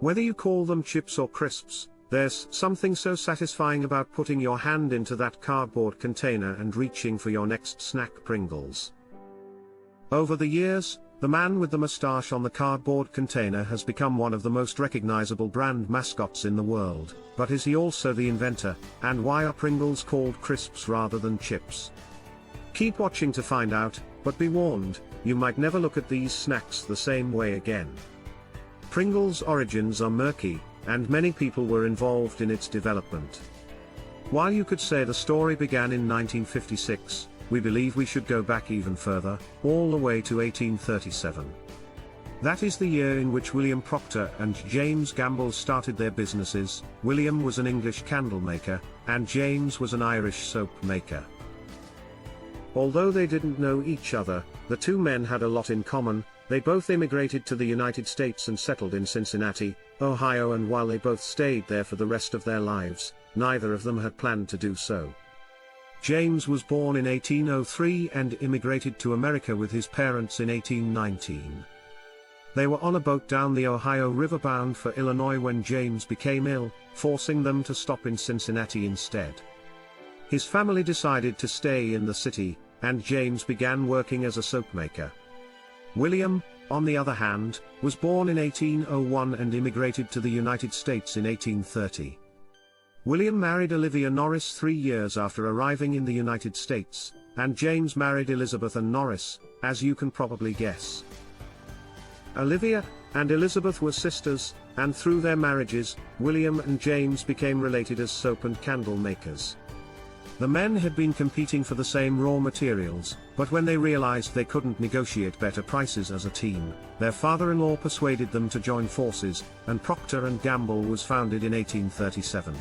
Whether you call them chips or crisps, there's something so satisfying about putting your hand into that cardboard container and reaching for your next snack. Pringles. Over the years, the man with the mustache on the cardboard container has become one of the most recognizable brand mascots in the world, but is he also the inventor, and why are Pringles called crisps rather than chips? Keep watching to find out, but be warned, you might never look at these snacks the same way again. Pringles' origins are murky, and many people were involved in its development. While you could say the story began in 1956, we believe we should go back even further, all the way to 1837. That is the year in which William Procter and James Gamble started their businesses. William was an English candle maker, and James was an Irish soap maker. Although they didn't know each other, the two men had a lot in common. They both immigrated to the United States and settled in Cincinnati, Ohio, and while they both stayed there for the rest of their lives, neither of them had planned to do so. James was born in 1803 and immigrated to America with his parents in 1819. They were on a boat down the Ohio River bound for Illinois when James became ill, forcing them to stop in Cincinnati instead. His family decided to stay in the city, and James began working as a soap maker. William, on the other hand, was born in 1801 and immigrated to the United States in 1830. William married Olivia Norris 3 years after arriving in the United States, and James married Elizabeth Ann Norris, as you can probably guess. Olivia and Elizabeth were sisters, and through their marriages, William and James became related as soap and candle makers. The men had been competing for the same raw materials, but when they realized they couldn't negotiate better prices as a team, their father-in-law persuaded them to join forces, and Procter & Gamble was founded in 1837.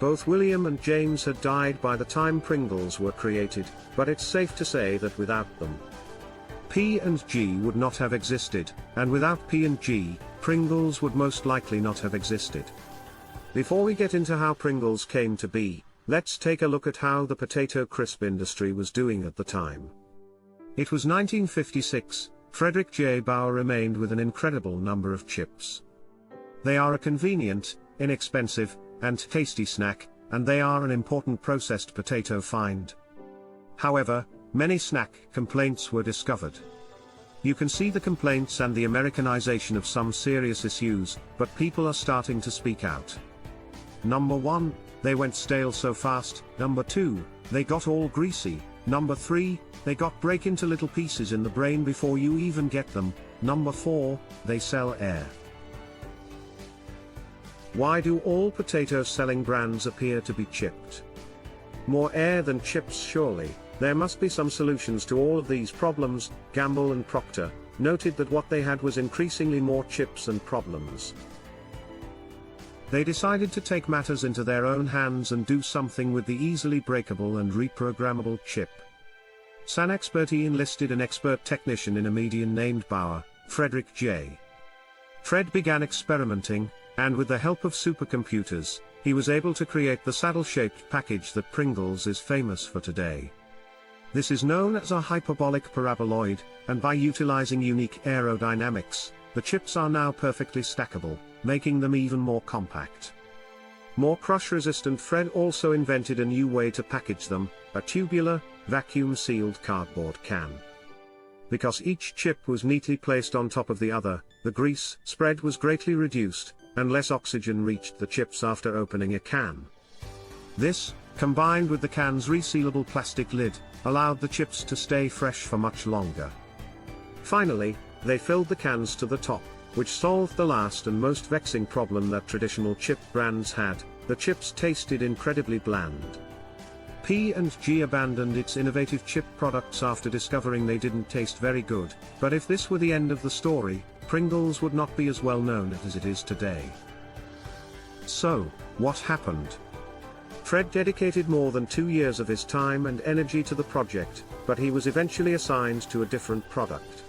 Both William and James had died by the time Pringles were created, but it's safe to say that without them, P&G would not have existed, and without P&G, Pringles would most likely not have existed. Before we get into how Pringles came to be, let's take a look at how the potato crisp industry was doing at the time. It was 1956, Frederick J. Bauer remained with an incredible number of chips. They are a convenient, inexpensive, and tasty snack, and they are an important processed potato find. However, many snack complaints were discovered. You can see the complaints and the Americanization of some serious issues, but people are starting to speak out. Number 1, they went stale so fast. Number 2, they got all greasy. Number 3, they got break into little pieces in the brain before you even get them. Number 4, they sell air. Why do all potato selling brands appear to be chipped? More air than chips surely. There must be some solutions to all of these problems. Gamble and Procter noted that what they had was increasingly more chips and problems. They decided to take matters into their own hands and do something with the easily breakable and reprogrammable chip. Sanexperty enlisted an expert technician in a median named Bauer, Frederick J. Fred began experimenting, and with the help of supercomputers, he was able to create the saddle-shaped package that Pringles is famous for today. This is known as a hyperbolic paraboloid, and by utilizing unique aerodynamics, the chips are now perfectly stackable, making them even more compact. More crush-resistant, Fred also invented a new way to package them, a tubular, vacuum-sealed cardboard can. Because each chip was neatly placed on top of the other, the grease spread was greatly reduced, and less oxygen reached the chips after opening a can. This, combined with the can's resealable plastic lid, allowed the chips to stay fresh for much longer. Finally, they filled the cans to the top, which solved the last and most vexing problem that traditional chip brands had: the chips tasted incredibly bland. P&G abandoned its innovative chip products after discovering they didn't taste very good, but if this were the end of the story, Pringles would not be as well known as it is today. So, what happened? Fred dedicated more than 2 years of his time and energy to the project, but he was eventually assigned to a different product.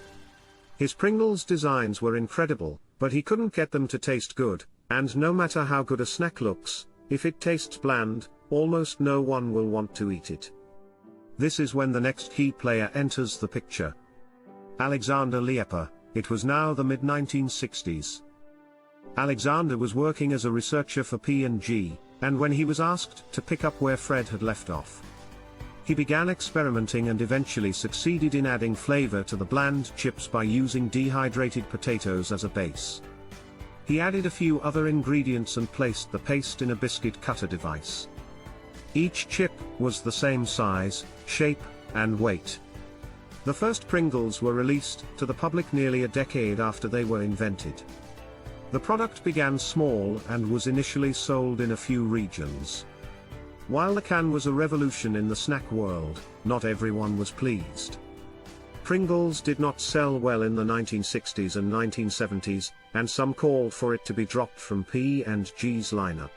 His Pringles designs were incredible, but he couldn't get them to taste good, and no matter how good a snack looks, if it tastes bland, almost no one will want to eat it. This is when the next key player enters the picture. Alexander Liepa. It was now the mid-1960s. Alexander was working as a researcher for P&G, and when he was asked to pick up where Fred had left off, he began experimenting and eventually succeeded in adding flavor to the bland chips by using dehydrated potatoes as a base. He added a few other ingredients and placed the paste in a biscuit cutter device. Each chip was the same size, shape, and weight. The first Pringles were released to the public nearly a decade after they were invented. The product began small and was initially sold in a few regions. While the can was a revolution in the snack world, not everyone was pleased. Pringles did not sell well in the 1960s and 1970s, and some called for it to be dropped from P&G's lineup.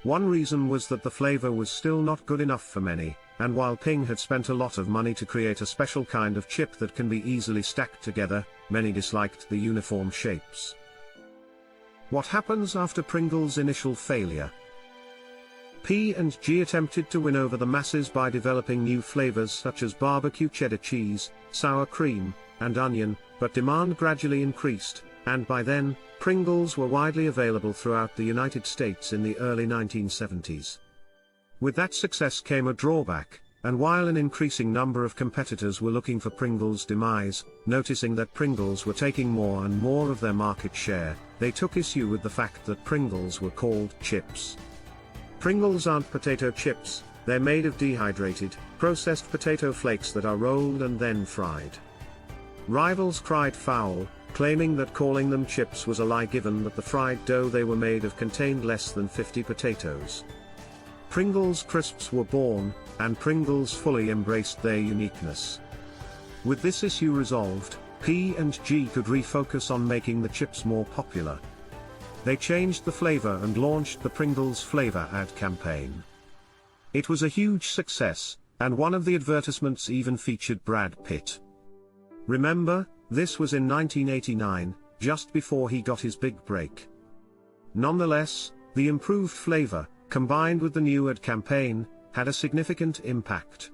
One reason was that the flavor was still not good enough for many, and while Ping had spent a lot of money to create a special kind of chip that can be easily stacked together, many disliked the uniform shapes. What happens after Pringles' initial failure? P&G attempted to win over the masses by developing new flavors such as barbecue cheddar cheese, sour cream, and onion, but demand gradually increased, and by then, Pringles were widely available throughout the United States in the early 1970s. With that success came a drawback, and while an increasing number of competitors were looking for Pringles' demise, noticing that Pringles were taking more and more of their market share, they took issue with the fact that Pringles were called chips. Pringles aren't potato chips, they're made of dehydrated, processed potato flakes that are rolled and then fried. Rivals cried foul, claiming that calling them chips was a lie given that the fried dough they were made of contained less than 50 potatoes. Pringles crisps were born, and Pringles fully embraced their uniqueness. With this issue resolved, P&G could refocus on making the chips more popular. They changed the flavor and launched the Pringles flavor ad campaign. It was a huge success, and one of the advertisements even featured Brad Pitt. Remember, this was in 1989, just before he got his big break. Nonetheless, the improved flavor, combined with the new ad campaign, had a significant impact.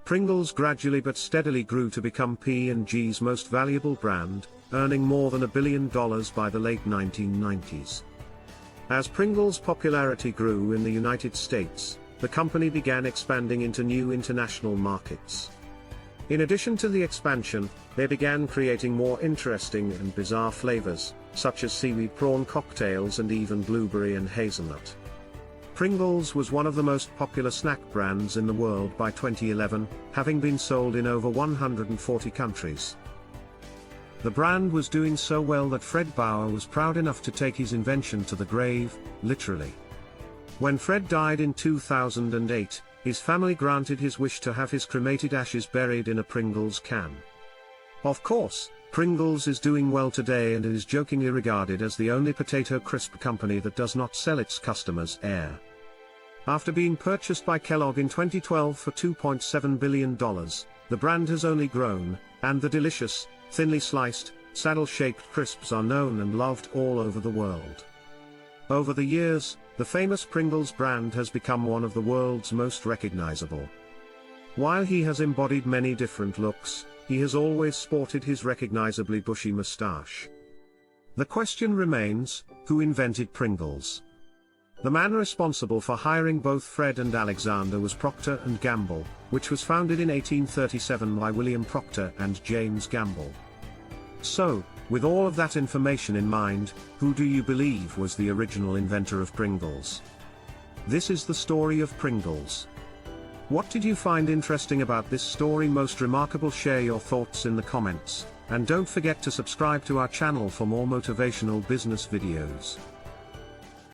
Pringles gradually but steadily grew to become P&G's most valuable brand, earning more than $1 billion by the late 1990s. As Pringles' popularity grew in the United States, the company began expanding into new international markets. In addition to the expansion, they began creating more interesting and bizarre flavors, such as seaweed prawn cocktails and even blueberry and hazelnut. Pringles was one of the most popular snack brands in the world by 2011, having been sold in over 140 countries. The brand was doing so well that Fred Bauer was proud enough to take his invention to the grave, literally. When Fred died in 2008, his family granted his wish to have his cremated ashes buried in a Pringles can. Of course, Pringles is doing well today and is jokingly regarded as the only potato crisp company that does not sell its customers air. After being purchased by Kellogg in 2012 for $2.7 billion, the brand has only grown, and the delicious, thinly sliced, saddle-shaped crisps are known and loved all over the world. Over the years, the famous Pringles brand has become one of the world's most recognizable. While he has embodied many different looks, he has always sported his recognizably bushy mustache. The question remains, who invented Pringles? The man responsible for hiring both Fred and Alexander was Procter & Gamble, which was founded in 1837 by William Procter and James Gamble. So, with all of that information in mind, who do you believe was the original inventor of Pringles? This is the story of Pringles. What did you find interesting about this story? Most remarkable? Share your thoughts in the comments, and don't forget to subscribe to our channel for more motivational business videos.